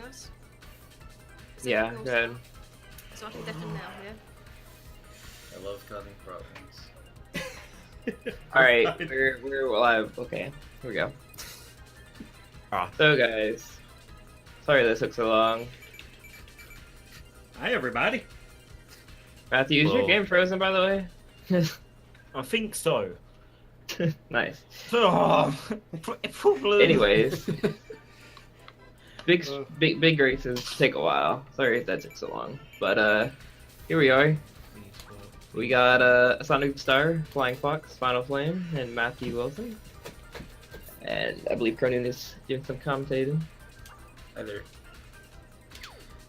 us? Yeah, good. So I can deafen now, yeah? I love causing problems. Alright, we're live. Okay, here we go. Ah. So, guys. Sorry this took so long. Hi, everybody. Matthew, is your Whoa. game frozen, by the way? I think so. Nice. Oh, probably. Anyways. Big races take a while. Sorry if that took so long. But, here we are. We got Sonic Star, Flying Fox, Final Flame, and Matthew Wilson. And I believe Cronin is doing some commentating. Hi there.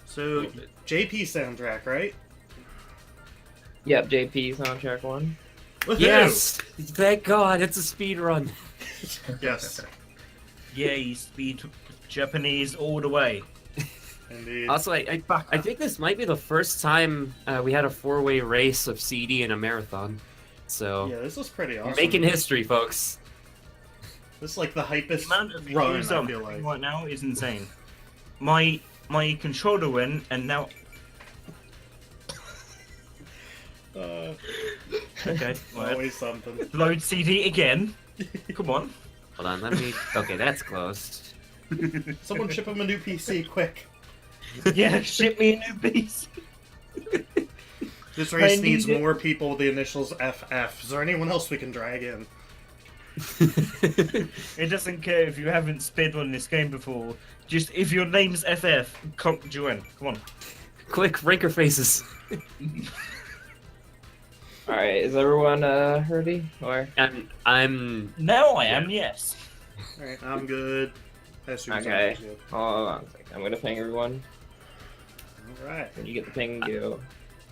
So, JP soundtrack, right? Yep, JP soundtrack 1. Woohoo! Yes! Thank God, it's a speed run. Yes, Yay, speed Japanese all the way. indeed. Also, I think this might be the first time we had a 4-way race of CD in a marathon. So, Yeah, this is pretty awesome. making history, folks. This is like the The hypest amount of run, views I I'm feel getting like. right now is insane. My controller went, and now okay, well, Always something. load CD again. Come on. Hold on, let me... Okay, that's closed. Someone ship him a new PC, quick. Yeah, ship me a new piece. This race I needs need it. more people with the initials FF. Is there anyone else we can drag in? It doesn't care if you haven't speedrun this game before. Just if your name's FF, come join. Come on. Quick, ranker faces. Alright, is everyone ready? Or I'm... Now I am, yes. Alright, I'm good. As soon as Okay. I'm good. hold on a second. I'm gonna ping everyone. Alright. When you get the ping, you.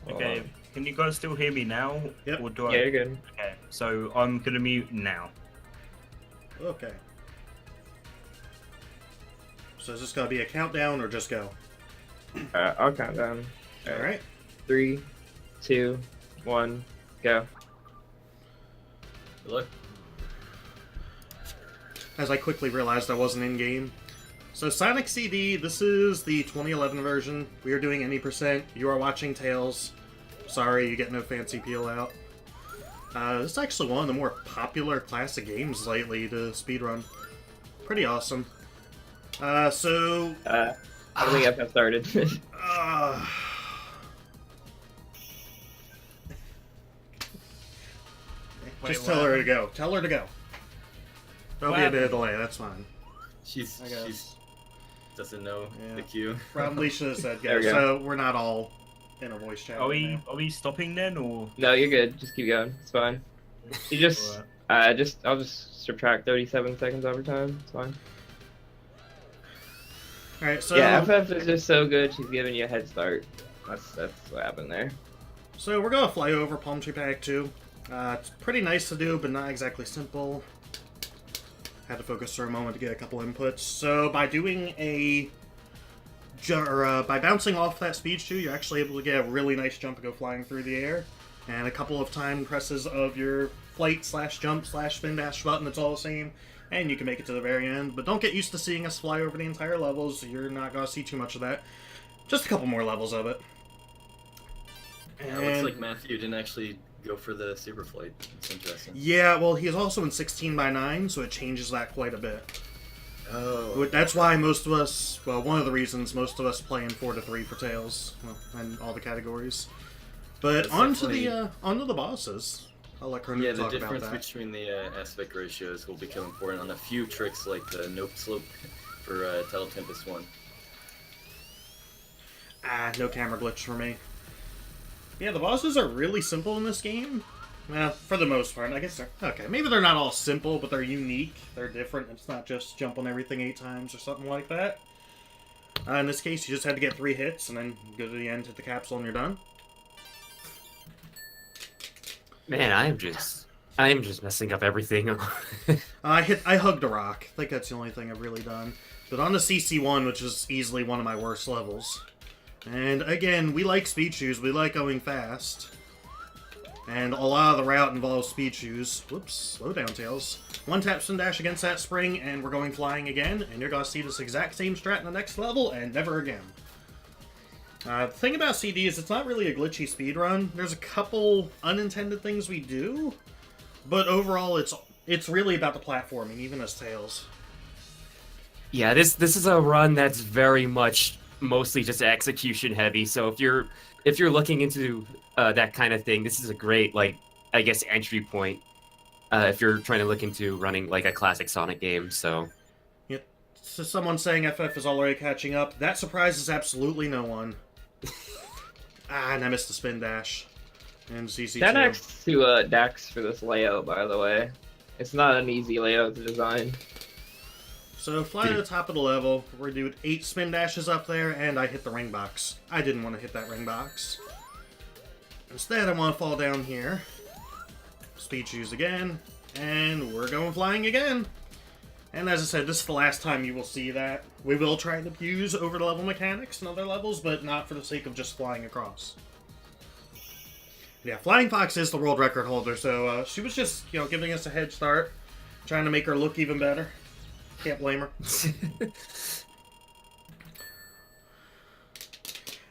hold Okay, on. can you guys still hear me now? Yep. Or do I? Yeah, you're good. Okay, so I'm gonna mute now. Okay. So is this gonna be a countdown or just go? I'll count down. Alright. 3, 2, 1, go. Good luck. As I quickly realized I wasn't in game. So Sonic CD, this is the 2011 version. We are doing any %. You are watching Tails. Sorry, you get no fancy peel out. This is actually one of the more popular classic games lately to speedrun. Pretty awesome. So... I don't think I've started. just Wait, tell what? her to go. Tell her to go. There'll be a What bit of delay, that's fine. She's I guess. doesn't know Yeah. the cue. Probably should have said There go, we go. so we're not all in a voice chat. Are right we stopping then, or? No, you're good. Just keep going. It's fine. You just, I'll just subtract 37 seconds over time. It's fine. Alright, so... Yeah, FF is just so good. She's giving you a head start. That's what happened there. So we're gonna fly over Palm Tree Pack 2. It's pretty nice to do, but not exactly simple. Had to focus for a moment to get a couple inputs. So by doing by bouncing off that speed shoe, you're actually able to get a really nice jump and go flying through the air. And a couple of time presses of your flight / jump / spin dash button, it's all the same. And you can make it to the very end. But don't get used to seeing us fly over the entire levels. You're not gonna see too much of that. Just a couple more levels of it. It looks like Matthew didn't actually go for the super flight. It's interesting. Yeah, well, he's also in 16:9, so it changes that quite a bit. Oh. That's why most of us, well, one of the reasons most of us play in 4-3 for Tails, well, and all the categories. But That's onto definitely- the bosses. I'll let Cronin Yeah, the talk about difference that. between the aspect ratios will become important on a few tricks like the nope slope for Tidal Tempest 1. No camera glitch for me. Yeah, the bosses are really simple in this game. Well, for the most part. I guess they're... Okay, maybe they're not all simple, but they're unique. They're different. It's not just jump on everything 8 times or something like that. In this case, you just had to get 3 hits, and then go to the end, hit the capsule, and you're done. Man, I am just messing up everything. I hugged a rock. I think that's the only thing I've really done. But on the CC1, which is easily one of my worst levels. And again, we like speed shoes. We like going fast. And a lot of the route involves speed shoes. Whoops, slow down, Tails. One tap spin dash against that spring, and we're going flying again, and you're gonna see this exact same strat in the next level, and never again. The thing about CD is it's not really a glitchy speedrun. There's a couple unintended things we do, but overall it's really about the platforming, even as Tails. Yeah, this is a run that's very much mostly just execution heavy. So if you're looking into that kind of thing, this is a great, like, I guess, entry point if you're trying to look into running like a classic Sonic game. So So someone saying FF is already catching up. That surprises absolutely no one. And I missed the spin dash. And CC2. Shout out to Dax for this layout, by the way. It's not an easy layout to design. So fly to the top of the level. We're doing 8 spin dashes up there, and I hit the ring box. I didn't want to hit that ring box. Instead, I want to fall down here. Speed shoes again. And we're going flying again. And as I said, this is the last time you will see that. We will try to use over the level mechanics in other levels, but not for the sake of just flying across. Yeah, Flying Fox is the world record holder, so she was just, giving us a head start, trying to make her look even better. Can't blame her.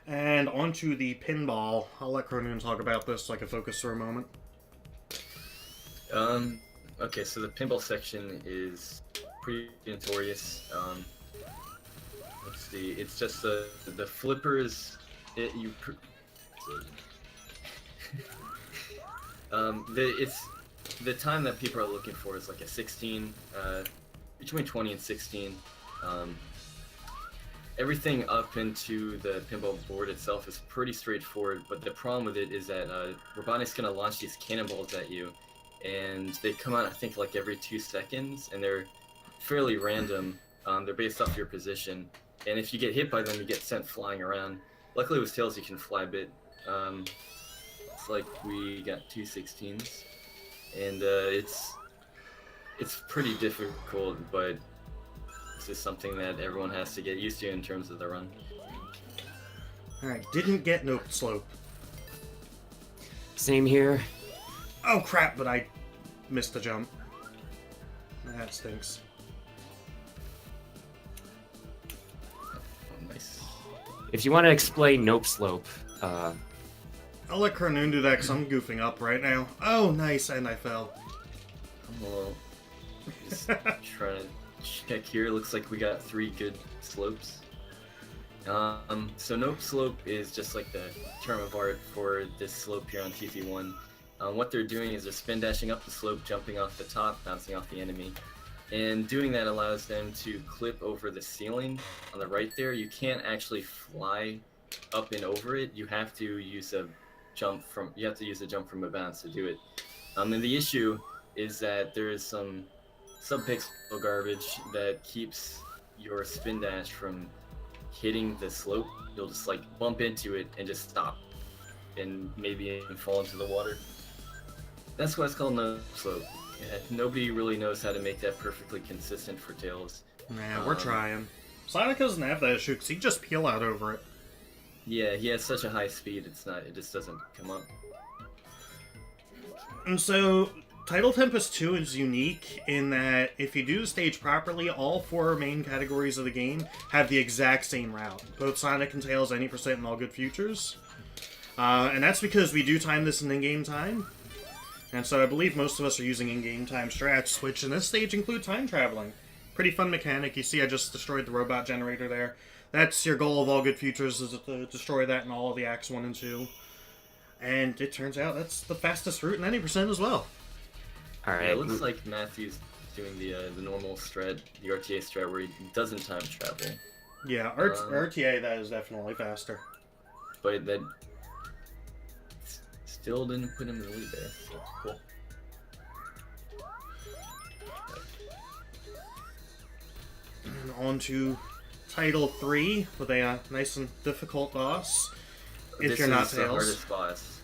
And onto the pinball. I'll let Cronin talk about this so I can focus for a moment. Okay, so the pinball section is pretty notorious. Let's see, it's just the flippers. It's the time that people are looking for is like a 16, between 20 and 16. Everything up into the pinball board itself is pretty straightforward, but the problem with it is that Robotnik's gonna launch these cannonballs at you, and they come out, I think, like every 2 seconds, and they're fairly random. They're based off your position, and if you get hit by them, you get sent flying around. Luckily with Tails, you can fly a bit. It's like we got 2 16s, and it's pretty difficult, but this is something that everyone has to get used to in terms of the run. Alright, didn't get no slope. same here. Oh crap, but I missed the jump. That stinks. Oh, nice. If you want to explain Nope Slope, I'll let Cronin do that because I'm goofing up right now. Oh, nice, and I fell. Well, just trying to check here. Looks like we got 3 good slopes. So Nope Slope is just like the term of art for this slope here on TT1. What they're doing is they're spin dashing up the slope, jumping off the top, bouncing off the enemy. And doing that allows them to clip over the ceiling on the right there. You can't actually fly up and over it. You have to use a jump from a bounce to do it. And the issue is that there is some sub-pixel garbage that keeps your spin dash from hitting the slope. You'll just like bump into it and just stop, and maybe even fall into the water. That's why it's called no slope. Yeah, nobody really knows how to make that perfectly consistent for Tails. Nah, we're trying. Sonic doesn't have that issue because he just peel out over it. Yeah, he has such a high speed, it just doesn't come up. And so, Title Tempest 2 is unique in that if you do the stage properly, all 4 main categories of the game have the exact same route. Both Sonic and Tails, any percent, and all good futures. And that's because we do time this in in-game time. And so I believe most of us are using in-game time strats, which in this stage include time traveling. Pretty fun mechanic. You see I just destroyed the robot generator there. That's your goal of all good futures, is to destroy that in all of the acts 1 and 2. And it turns out that's the fastest route in any percent as well. alright. Yeah, it looks like Matthew's doing the normal strat, the RTA strat, where he doesn't time travel. Yeah, RTA, that is definitely faster. But that still didn't put him in the lead there. So, cool. And on to Title 3 with a nice and difficult boss. If This you're not is the Tails. hardest boss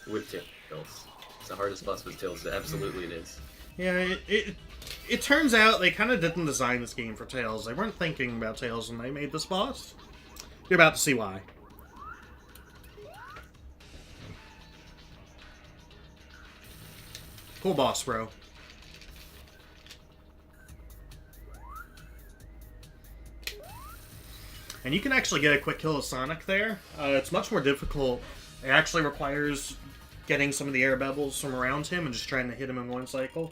with Tails. It's the hardest boss with Tails. Absolutely it is. Yeah, it turns out they kind of didn't design this game for Tails. They weren't thinking about Tails when they made this boss. You're about to see why. Cool boss, bro. And you can actually get a quick kill of Sonic there. It's much more difficult. It actually requires getting some of the air bevels from around him and just trying to hit him in one cycle.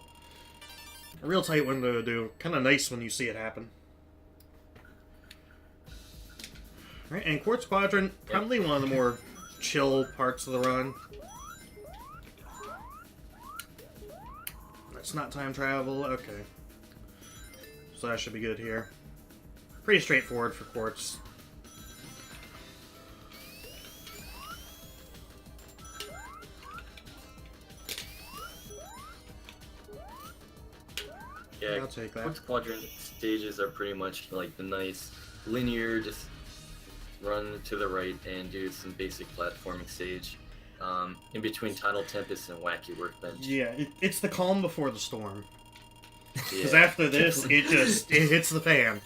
A real tight window to do. Kind of nice when you see it happen. Alright, and Quartz Quadrant, probably one of the more chill parts of the run. That's not time travel, okay. So that should be good here. Pretty straightforward for Quartz. Yeah, I'll take that. Quartz Quadrant stages are pretty much like the nice linear, just run to the right and do some basic platforming stage. In between Tidal Tempest and Wacky Workbench. Yeah, it's the calm before the storm. Because Yeah. after this, it hits the fan.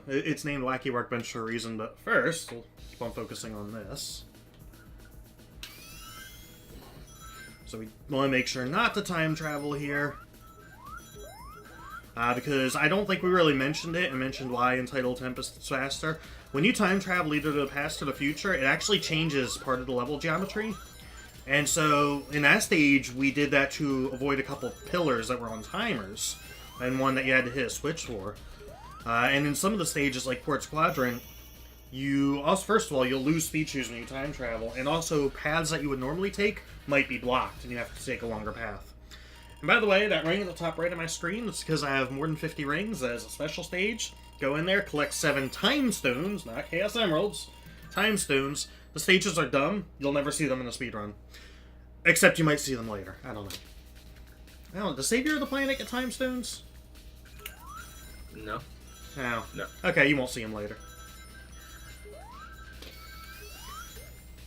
It's named Wacky Workbench for a reason, but first, we'll keep on focusing on this. So we want to make sure not to time travel here. Because I don't think we really mentioned it, and mentioned why in Tidal Tempest it's faster. When you time travel either to the past or the future, it actually changes part of the level geometry. And so, in that stage, we did that to avoid a couple pillars that were on timers, and one that you had to hit a switch for. And in some of the stages, like Quartz Quadrant, you also, first of all, you'll lose features when you time travel, and also paths that you would normally take might be blocked, and you have to take a longer path. And by the way, that ring at the top right of my screen, that's because I have more than 50 rings. That is a special stage. Go in there, collect 7 time stones, not Chaos Emeralds, time stones. The stages are dumb. You'll never see them in a speedrun. Except you might see them later. I don't know. I don't know. Does Savior of the Planet get time stones? No. No. No. Okay, you won't see them later.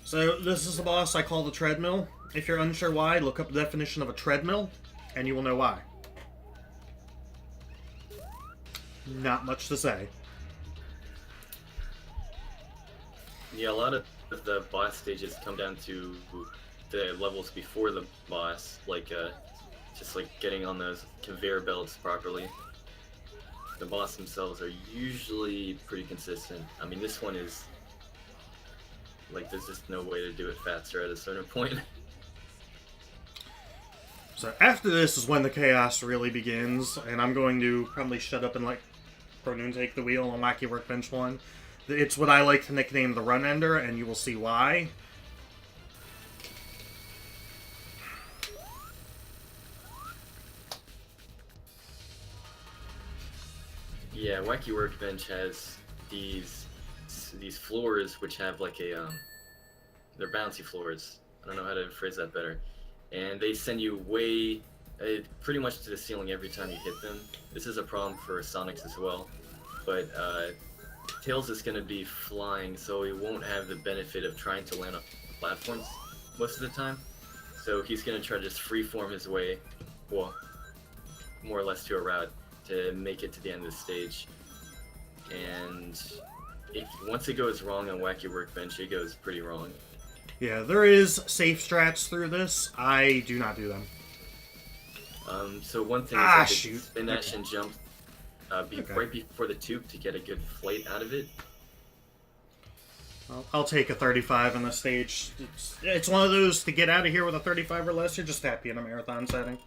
So, this is the boss I call the treadmill. If you're unsure why, look up the definition of a treadmill, and you will know why. Not much to say. Yeah, a lot of the boss stages come down to the levels before the boss, like just like getting on those conveyor belts properly. The boss themselves are usually pretty consistent. I mean, this one is like there's just no way to do it faster at a certain point. So after this is when the chaos really begins, and I'm going to probably shut up and let Pronoon take the wheel on Wacky Workbench 1. It's what I like to nickname the Run Ender, and you will see why. Yeah, Wacky Workbench has these floors which have like a they're bouncy floors. I don't know how to phrase that better. And they send you way pretty much to the ceiling every time you hit them. This is a problem for Sonics as well. But Tails is going to be flying, so he won't have the benefit of trying to land on platforms most of the time. So he's going to try to just freeform his way, well, more or less to a route, to make it to the end of the stage. And once it goes wrong on Wacky Workbench, it goes pretty wrong. Yeah, there is safe strats through this. I do not do them. So one thing Ah, is shoot. spin dash and jump Okay. right before the tube to get a good flight out of it. I'll take a 35 on this stage. It's one of those, to get out of here with a 35 or less, you're just happy in a marathon setting.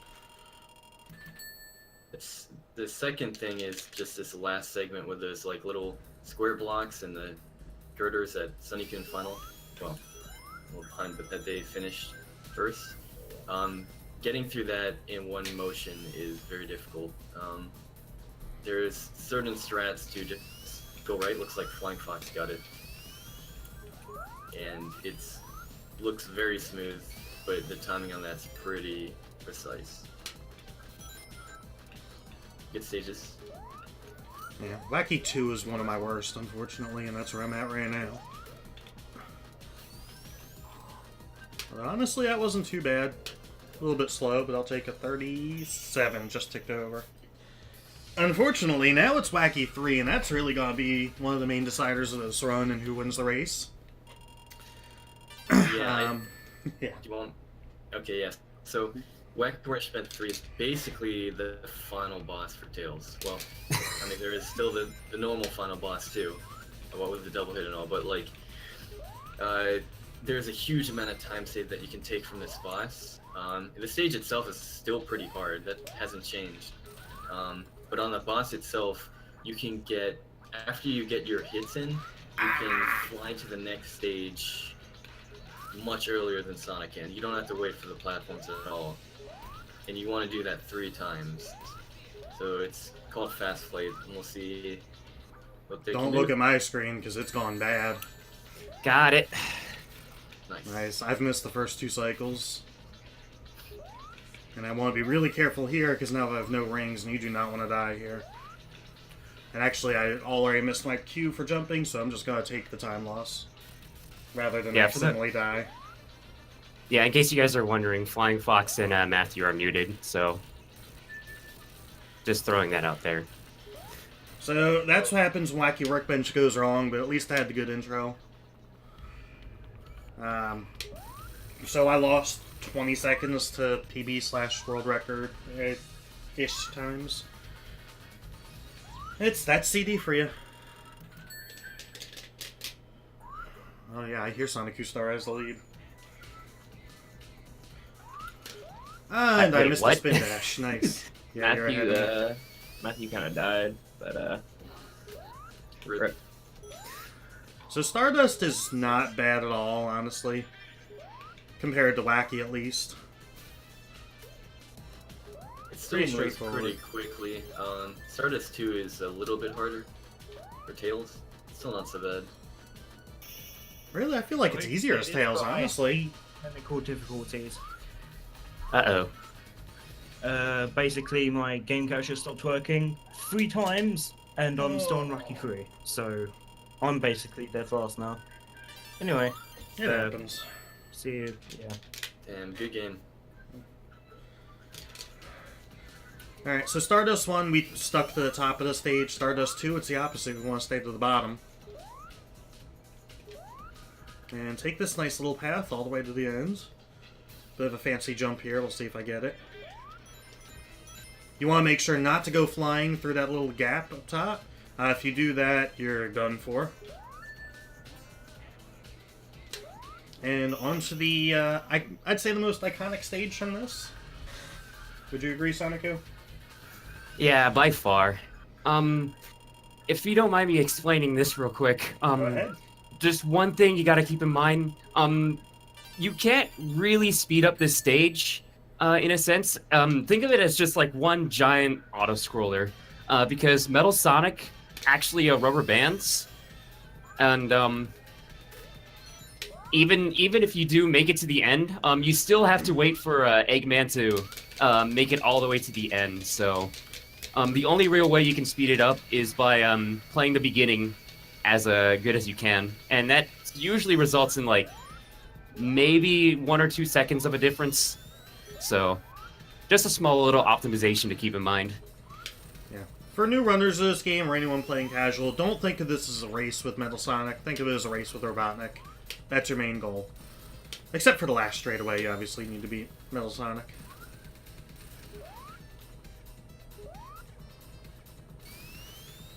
The second thing is just this last segment with those like little square blocks and the girders that Sunnykun Final, well, a little pun, but that they finished first. Getting through that in one motion is very difficult. There's certain strats to just go right. Looks like Flying Fox got it, and looks very smooth, but the timing on that's pretty precise. Good stages. Yeah, Wacky 2 is one of my worst, unfortunately, and that's where I'm at right now. But honestly, that wasn't too bad. A little bit slow, but I'll take a 37, just ticked over. Unfortunately, now it's Wacky 3, and that's really gonna be one of the main deciders of this run and who wins the race. Yeah, Yeah. you won't. Okay, yes. So, Whack-A-Wrench Event 3 is basically the final boss for Tails. Well, I mean, there is still the normal final boss too, what with the double hit and all, but like, there's a huge amount of time save that you can take from this boss. The stage itself is still pretty hard, that hasn't changed. But on the boss itself, you can get, after you get your hits in, you can fly to the next stage much earlier than Sonic can. You don't have to wait for the platforms at all. And you want to do that 3 times. So it's called Fast Flight, and we'll see what they Don't can look do. at my screen, because it's gone bad. Got it. Nice. Nice. I've missed the first 2 cycles. And I want to be really careful here, because now I have no rings, and you do not want to die here. And actually, I already missed my cue for jumping, so I'm just going to take the time loss. Rather than Yeah, for that- accidentally die. Yeah, in case you guys are wondering, Flying Fox and Matthew are muted, so just throwing that out there. So, that's what happens when Wacky Workbench goes wrong, but at least I had the good intro. So I lost 20 seconds to PB/world record-ish times. That's CD for you. Oh yeah, I hear Sonic Star has the lead. And I Wait, missed what? the spin dash. Nice. Yeah, you're ahead of me. Matthew kind of died, but Rip. So Stardust is not bad at all, honestly. Compared to Wacky, at least. It still Pretty moves straightforward. pretty quickly. Stardust 2 is a little bit harder for Tails. Still not so bad. Really, I feel like it's easier as Tails, honestly. Technical difficulties. Uh-oh. Basically, my game capture stopped working 3 times, and I'm still on Rocky 3. So, I'm basically dead fast now. Anyway, It happens. see you. Yeah. Damn, good game. Alright, so Stardust 1, we stuck to the top of the stage. Stardust 2, it's the opposite. We want to stay to the bottom. And take this nice little path all the way to the end. Bit of a fancy jump here. We'll see if I get it. You want to make sure not to go flying through that little gap up top. If you do that, you're done for. And onto the, I'd say the most iconic stage from this. Would you agree, Sonico? Yeah, by far. If you don't mind me explaining this real quick, Go ahead. just one thing you gotta keep in mind. You can't really speed up this stage, in a sense. Think of it as just like one giant auto-scroller, because Metal Sonic actually rubber bands, and even if you do make it to the end, you still have to wait for Eggman to make it all the way to the end. So the only real way you can speed it up is by playing the beginning as good as you can, and that usually results in like maybe 1 or 2 seconds of a difference. So just a small little optimization to keep in mind. Yeah. For new runners of this game or anyone playing casual, don't think of this as a race with Metal Sonic. Think of it as a race with Robotnik. That's your main goal. Except for the last straightaway, you obviously need to beat Metal Sonic.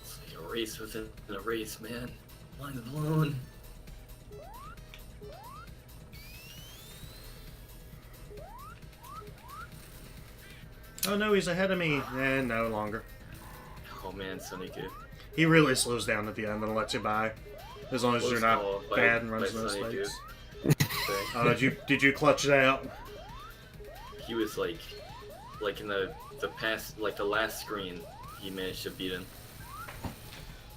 It's like a race within a race, man. Mind blown. Oh no, he's ahead of me. And no longer. Oh man, Sonic. He really slows down at the end and lets you by. As long as Close you're not call by- bad and by runs those Sonic, fights. Okay. Did you clutch it out? He was like in the past, like the last screen, he managed to beat him.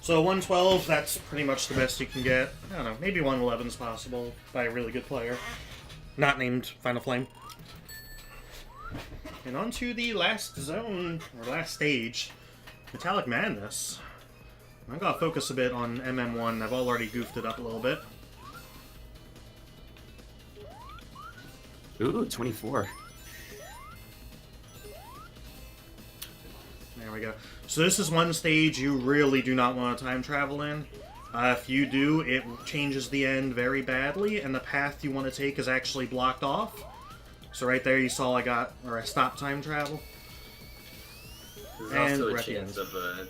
So 112, that's pretty much the best you can get. I don't know, maybe 111 is possible by a really good player. Not named Final Flame. And on to the last zone, or last stage, Metallic Madness. I'm gonna focus a bit on MM1. I've already goofed it up a little bit. Ooh, 24. There we go. So this is one stage you really do not want to time travel in. If you do, it changes the end very badly, and the path you want to take is actually blocked off. So right there you saw I stopped time travel. There's And also a Requiem. chance of a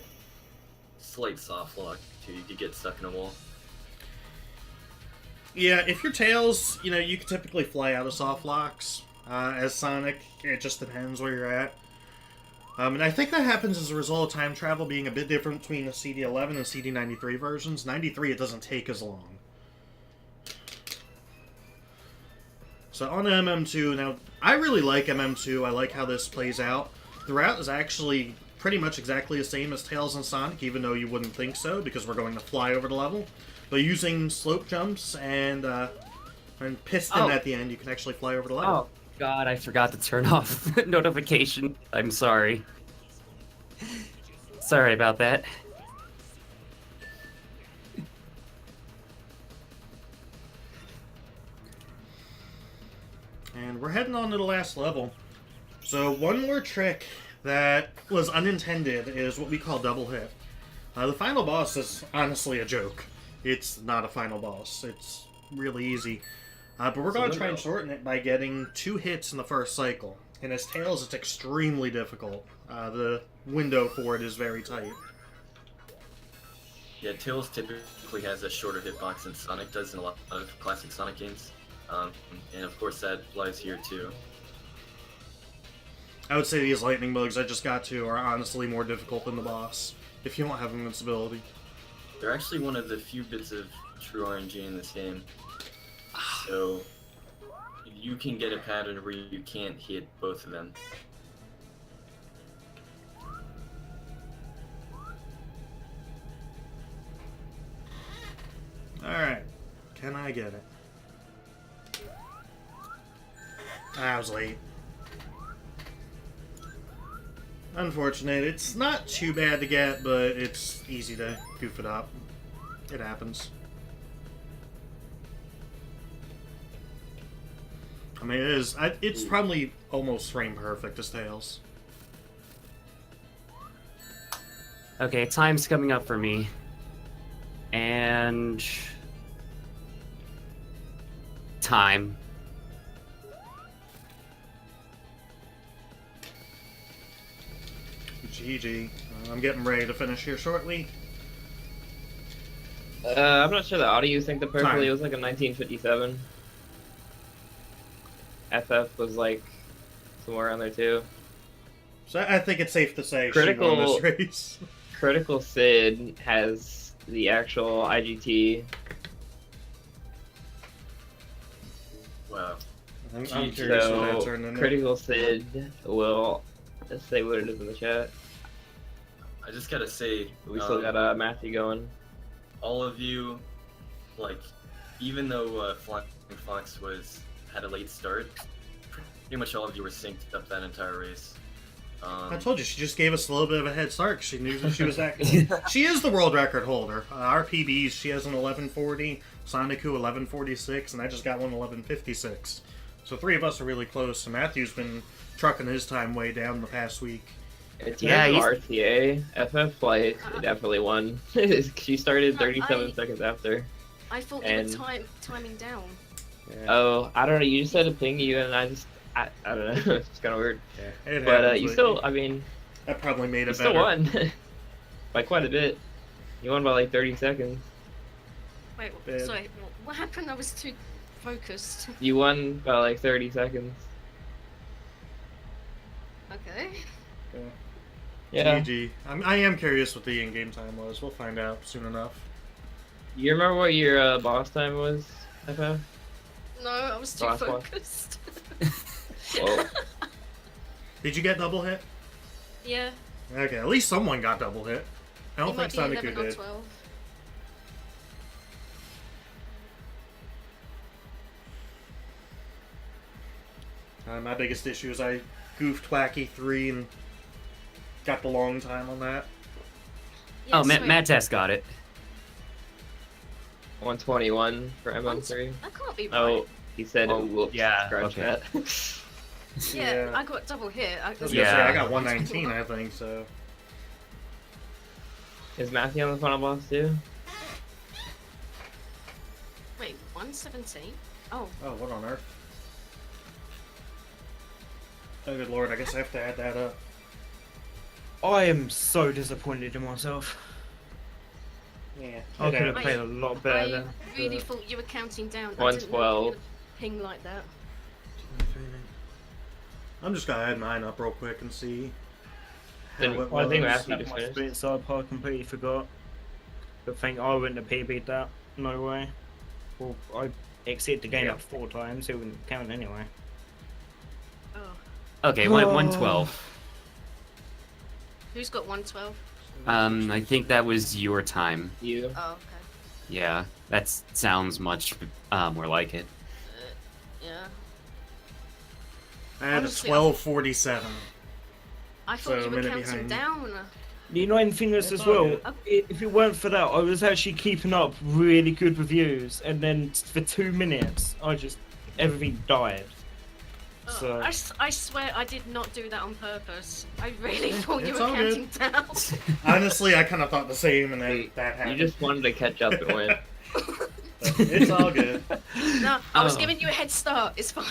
slight soft lock too. You could get stuck in a wall. Yeah, if you're Tails, you can typically fly out of soft locks. As Sonic, it just depends where you're at. And I think that happens as a result of time travel being a bit different between the CD11 and CD93 versions. 93, it doesn't take as long. So on MM2, now, I really like MM2. I like how this plays out. The route is actually pretty much exactly the same as Tails and Sonic, even though you wouldn't think so, because we're going to fly over the level. But using slope jumps and piston at the end, you can actually fly over the level. Oh God, I forgot to turn off notification. I'm sorry. Sorry about that. And we're heading on to the last level. So one more trick that was unintended is what we call double hit. The final boss is honestly a joke. It's not a final boss. It's really easy. But we're going to try and shorten it by getting 2 hits in the first cycle. And as Tails, it's extremely difficult. The window for it is very tight. Yeah, Tails typically has a shorter hitbox than Sonic does in a lot of classic Sonic games. And of course that applies here too. I would say these lightning bugs I just got to are honestly more difficult than the boss, if you don't have invincibility. They're actually one of the few bits of true RNG in this game. So you can get a pattern where you can't hit both of them. Alright, can I get it? I was late. Unfortunate. It's not too bad to get, but it's easy to goof it up. It happens. I mean, it's probably almost frame perfect as Tails. Okay, time's coming up for me. And... time. GG. I'm getting ready to finish here shortly. I'm not sure the audio synced up perfectly. Time. It was like a 1957. FF was like somewhere around there too. So I think it's safe to say Critical- she won this race. Critical Sid has the actual IGT. Wow. I'm GG. curious what that So turned into. Critical Sid will say what it is in the chat. I just gotta say, We still got Matthew going. all of you, like, even though Flying Fox had a late start, pretty much all of you were synced up that entire race. I told you, she just gave us a little bit of a head start 'cause she knew that she was that good. She is the world record holder. Our PBs, she has an 1140, Sonic 1146, and I just got one 1156. So 3 of us are really close. So Matthew's been trucking his time way down the past week. It's Yeah, yeah, he's- RTA. FF like definitely won. She started 37 seconds after. I thought And- you were timing down. Oh, I don't know. You just said to ping you, and I don't know. It's kind of weird. It But happens you lately. still, I mean, That probably made you it still better. won by quite a bit. You won by like 30 seconds. Wait, Bad. sorry, what happened? I was too focused. You won by like 30 seconds. Okay. Yeah. GG. I am curious what the in-game time was. We'll find out soon enough. You remember what your boss time was, FF? No, I was too Last one. focused. Well, Did you get double hit? Yeah. Okay, at least someone got double hit. I don't it might think be Sonic 11 or did. 12. My biggest issue is I goofed Wacky 3 and got the long time on that. Oh, Yes, wait, Matt Test got it. 121 for MM3. That can't be right. Oh, he said, Oh, whoops, yeah, scratch okay. that. yeah, yeah. I got double hit. I was gonna Yeah. say, I got 119, I think, so. Is Matthew on the final boss too? Wait, 117? Oh, Oh, what on earth? Oh, good lord, I guess I have to add that up. I am so disappointed in myself. Yeah. I could have Mate, played a lot better I than. really thought you were counting down. 112. Ping like that. I'm just gonna add mine up real quick and see. Then how it I think was. Matthew At just my finished. split side part, I completely forgot. But think I wouldn't have PB'd that. No way. Well, I exited the game Yeah. like 4 times. It wouldn't count anyway. Oh. Okay, 112. Who's got 112? I think that was your time. You. Oh, okay. Yeah, that sounds much more like it. Yeah. I had a Honestly, 12:47. I thought So, you a were minute counting behind. down. You know, in things It's as all well, good. if it weren't for that, I was actually keeping up really good reviews, and then for 2 minutes, everything died. Oh, So- I swear I did not do that on purpose. I really thought you it's were all good. counting down. Honestly, I kind of thought the same, and then Wait, that You happened. just wanted to catch up and win. But it's all good. No, I was Oh. giving you a head start. It's fine.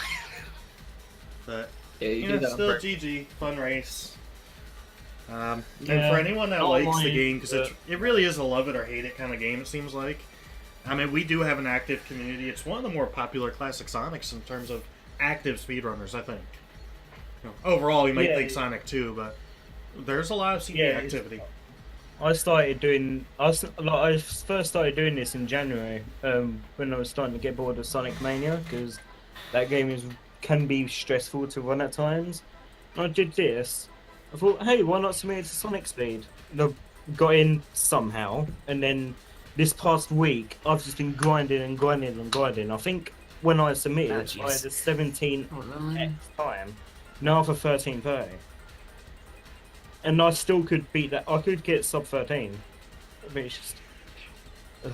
But Yeah, you you did know, that on still purpose. GG, fun race. And Yeah, for anyone that don't likes the mind, game, because but- it really is a love it or hate it kind of game, it seems like. I mean, we do have an active community. It's one of the more popular classic Sonics in terms of active speedrunners, I think. You know, overall, you might Yeah. think Sonic 2, but there's a lot of CD Yeah, it's- activity. I first started doing this in January, when I was starting to get bored of Sonic Mania, because that game can be stressful to run at times. And I did this. I thought, hey, why not submit it to Sonic Speed? And I got in somehow, and then this past week, I've just been grinding and grinding and grinding. I think when I submitted, Ah, jeez. I had a 17 Oh, X time, now for 13:30. And I still could beat that. I could get sub 13. But it's just. Ugh.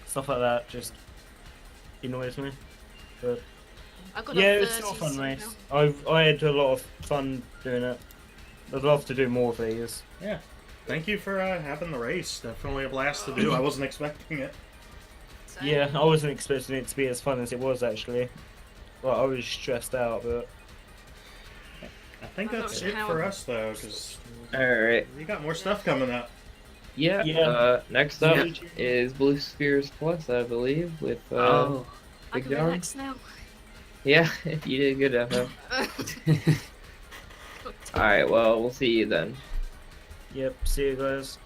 Stuff like that just annoys me. But I've got yeah, a it's still a 30 fun now. race. I had a lot of fun doing it. I'd love to do more of these. Yeah. Thank you for having the race. Definitely a blast to do. I wasn't expecting it. So, Yeah, I wasn't expecting it to be as fun as it was actually. Well, I was stressed out, but I think I'm that's not it sure for how- us, though, because Alright. we got more stuff coming up. Yeah. Yeah. Next up Yeah. is Blue Spheres Plus, I believe, with Oh. I Big can John. relax now. Yeah, you did good, FF. Alright, well, we'll see you then. yep. See you guys.